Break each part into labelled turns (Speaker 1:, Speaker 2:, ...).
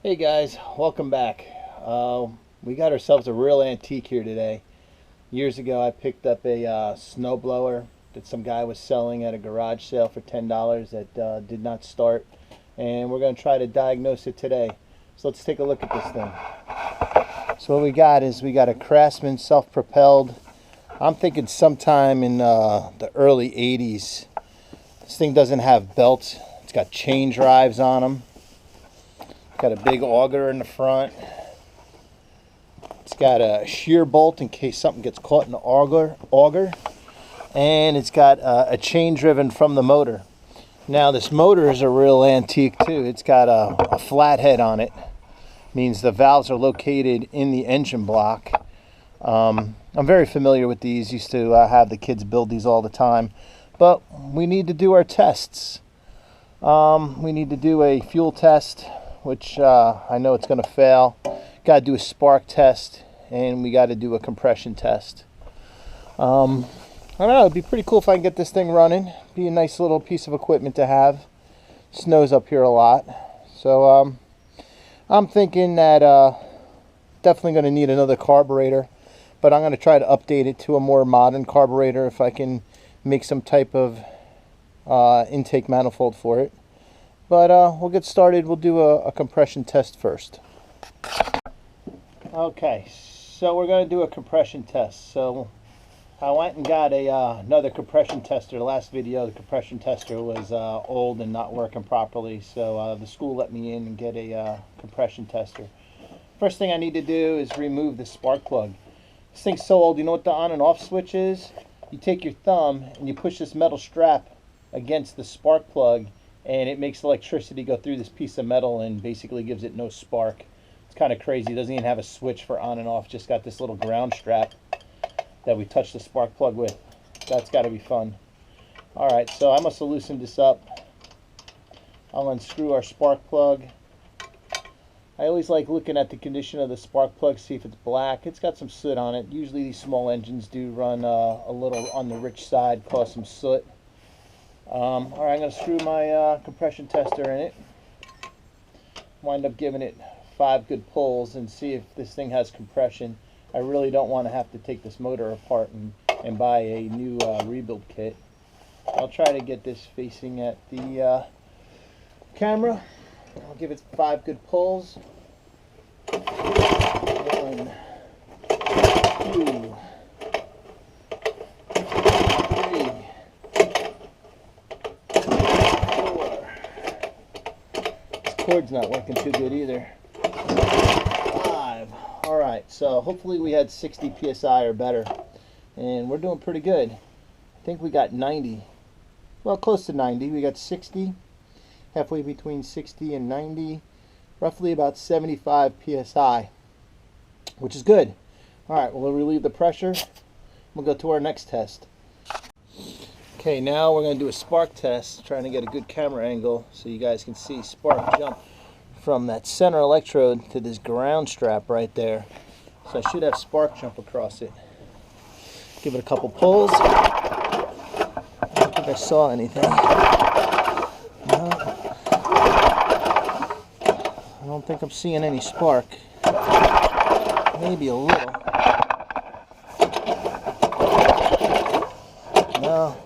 Speaker 1: Hey guys, welcome back. We got ourselves a real antique here today. Years ago I picked up a snow blower that some guy was selling at a garage sale for $10 that did not start, and we're going to try to diagnose it today. So let's take a look at this thing. So what we got is we got a Craftsman self-propelled. I'm thinking sometime in the early 80s. This thing doesn't have belts. It's got chain drives on them. Got a big auger in the front. It's got a shear bolt in case something gets caught in the auger. And it's got a chain driven from the motor. Now this motor is a real antique too. It's got a flathead on it. Means the valves are located in the engine block. I'm very familiar with these. Used to have the kids build these all the time. But we need to do our tests. We need to do a fuel test, which I know it's going to fail. Got to do a spark test, and we got to do a compression test. I don't know, it'd be pretty cool if I can get this thing running. Be a nice little piece of equipment to have. Snows up here a lot. So I'm thinking that definitely going to need another carburetor, but I'm going to try to update it to a more modern carburetor if I can make some type of intake manifold for it. But we'll get started. We'll do a compression test first. Okay, so we're going to do a compression test. So I went and got another compression tester. The last video, the compression tester was old and not working properly. So the school let me in and get a compression tester. First thing I need to do is remove the spark plug. This thing's so old. You know what the on and off switch is? You take your thumb and you push this metal strap against the spark plug, and it makes electricity go through this piece of metal and basically gives it no spark. It's kind of crazy. It doesn't even have a switch for on and off. Just got this little ground strap that we touch the spark plug with. That's got to be fun. Alright, so I must have loosened this up. I'll unscrew our spark plug. I always like looking at the condition of the spark plug, see if it's black. It's got some soot on it. Usually these small engines do run a little on the rich side, cause some soot. Alright, I'm going to screw my compression tester in it. Wind up giving it 5 good pulls and see if this thing has compression. I really don't want to have to take this motor apart and buy a new rebuild kit. I'll try to get this facing at the camera. I'll give it 5 good pulls. 1, 2, 3, 4. This cord's not working too good either. 5. Alright, so hopefully we had 60 psi or better. And we're doing pretty good. I think we got 90. Well, close to 90. We got 60. Halfway between 60 and 90. Roughly about 75 psi. Which is good. Alright, we'll relieve the pressure. We'll go to our next test. Okay, now we're going to do a spark test. Trying to get a good camera angle so you guys can see spark jump from that center electrode to this ground strap right there. So I should have spark jump across it. Give it a couple pulls. I don't think I saw anything. No. I don't think I'm seeing any spark. Maybe a little. No.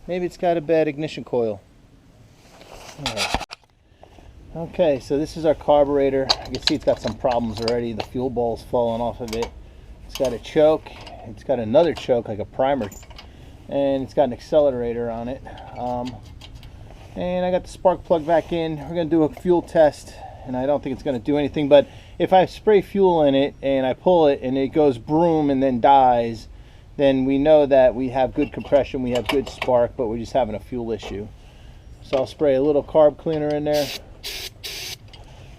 Speaker 1: Maybe it's got a bad ignition coil. Right. Okay, so this is our carburetor. You can see it's got some problems already. The fuel bowl's falling off of it. It's got a choke. It's got another choke, like a primer. And it's got an accelerator on it. And I got the spark plug back in. We're going to do a fuel test. And I don't think it's going to do anything. But if I spray fuel in it and I pull it and it goes broom and then dies, then we know that we have good compression, we have good spark, but we're just having a fuel issue. So I'll spray a little carb cleaner in there,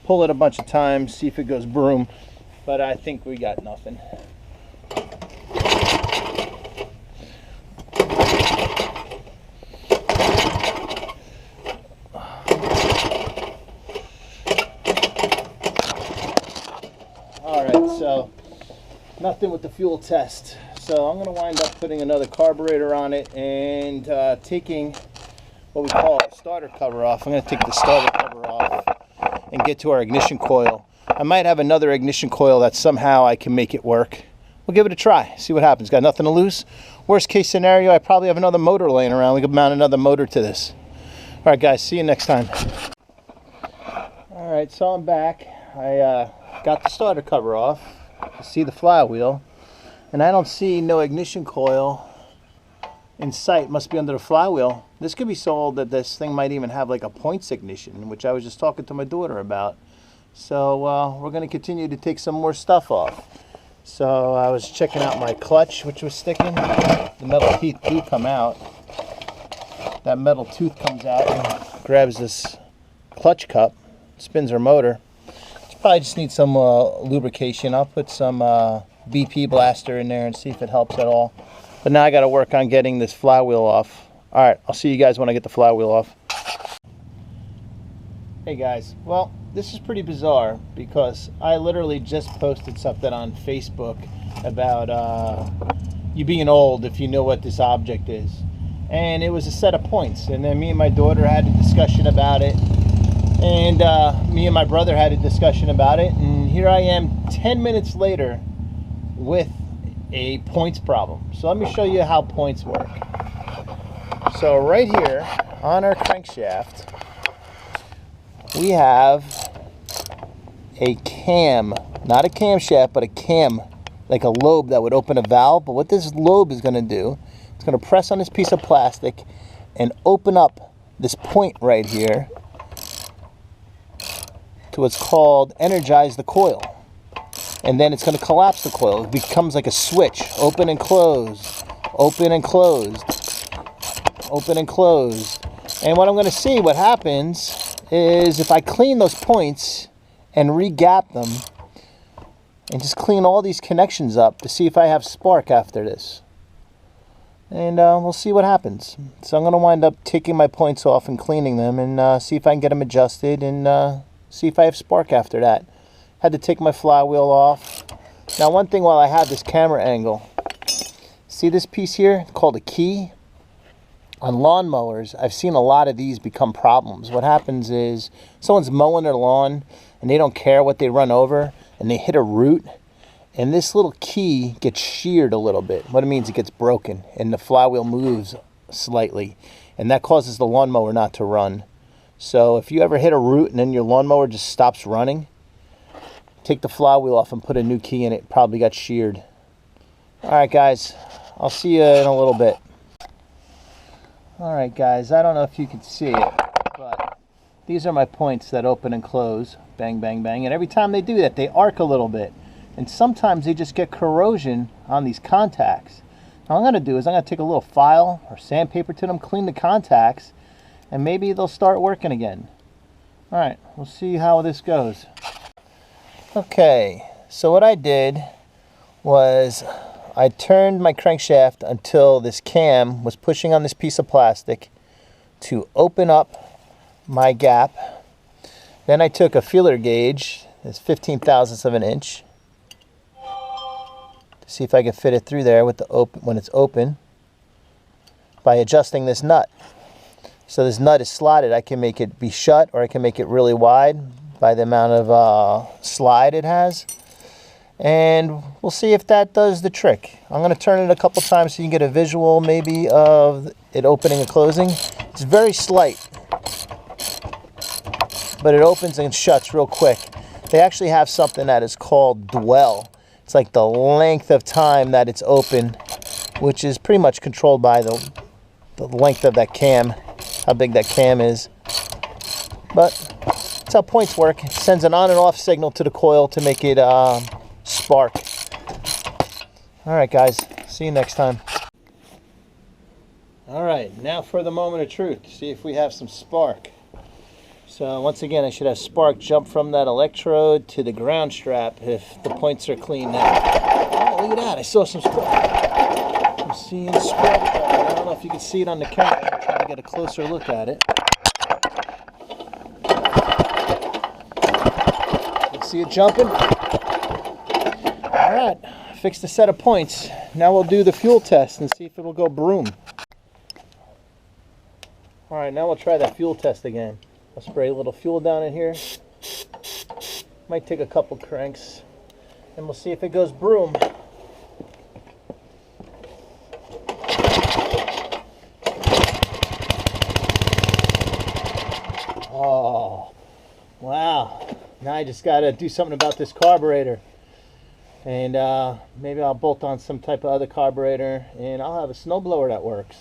Speaker 1: pull it a bunch of times, see if it goes broom, but I think we got nothing. Alright, so nothing with the fuel test. So I'm going to wind up putting another carburetor on it and taking what we call a starter cover off. I'm going to take the starter cover off and get to our ignition coil. I might have another ignition coil that somehow I can make it work. We'll give it a try, see what happens. Got nothing to lose. Worst case scenario, I probably have another motor laying around. We can mount another motor to this. All right, guys, see you next time. All right, so I'm back. I got the starter cover off. You see the flywheel, and I don't see no ignition coil in sight. Must be under the flywheel. This could be sold that this thing might even have like a points ignition, which I was just talking to my daughter about. So we're going to continue to take some more stuff off. So I was checking out my clutch, which was sticking. The metal teeth do come out. That metal tooth comes out and grabs this clutch cup, spins our motor. Probably just need some lubrication. I'll put some BP blaster in there and see if it helps at all. But now I got to work on getting this flywheel off. All right, I'll see you guys when I get the flywheel off. Hey guys, well, this is pretty bizarre because I literally just posted something on Facebook about you being old if you know what this object is. And it was a set of points. And then me and my daughter had a discussion about it. And me and my brother had a discussion about it. And here I am 10 minutes later with a points problem. So let me show you how points work. So right here on our crankshaft, we have a cam, not a camshaft, but a cam, like a lobe that would open a valve. But what this lobe is going to do, it's going to press on this piece of plastic and open up this point right here to what's called energize the coil. And then it's going to collapse the coil. It becomes like a switch, open and close, open and closed, open and closed. And what I'm going to see, what happens is if I clean those points and re-gap them and just clean all these connections up to see if I have spark after this. And we'll see what happens. So I'm going to wind up taking my points off and cleaning them and see if I can get them adjusted and see if I have spark after that. Had to take my flywheel off. Now one thing while I have this camera angle, see this piece here? It's called a key. On lawnmowers, I've seen a lot of these become problems. What happens is someone's mowing their lawn and they don't care what they run over and they hit a root and this little key gets sheared a little bit. What it means, it gets broken and the flywheel moves slightly and that causes the lawnmower not to run. So if you ever hit a root and then your lawnmower just stops running, take the flywheel off and put a new key in it. Probably got sheared. All right, guys. I'll see you in a little bit. All right, guys. I don't know if you can see it, but these are my points that open and close. Bang, bang, bang. And every time they do that, they arc a little bit. And sometimes they just get corrosion on these contacts. Now, what I'm going to do is I'm going to take a little file or sandpaper to them, clean the contacts, and maybe they'll start working again. All right. We'll see how this goes. Okay, so what I did was I turned my crankshaft until this cam was pushing on this piece of plastic to open up my gap. Then I took a feeler gauge, it's 15 thousandths of an inch, to see if I could fit it through there with the when it's open by adjusting this nut. So this nut is slotted. I can make it be shut or I can make it really wide by the amount of slide it has. And we'll see if that does the trick. I'm going to turn it a couple times so you can get a visual maybe of it opening and closing. It's very slight, but it opens and shuts real quick. They actually have something that is called dwell. It's like the length of time that it's open, which is pretty much controlled by the length of that cam, how big that cam is. But that's how points work. It sends an on and off signal to the coil to make it spark. All right, guys. See you next time. All right, now for the moment of truth. See if we have some spark. So once again, I should have spark jump from that electrode to the ground strap if the points are clean now. Oh, look at that. I saw some spark. I'm seeing spark. I don't know if you can see it on the camera. I'll try to get a closer look at it. See it jumping? All right, fixed a set of points. Now we'll do the fuel test and see if it'll go broom. Alright, now we'll try that fuel test again. I'll spray a little fuel down in here. Might take a couple cranks. And we'll see if it goes broom. Oh, wow. Now I just got to do something about this carburetor. And maybe I'll bolt on some type of other carburetor and I'll have a snowblower that works.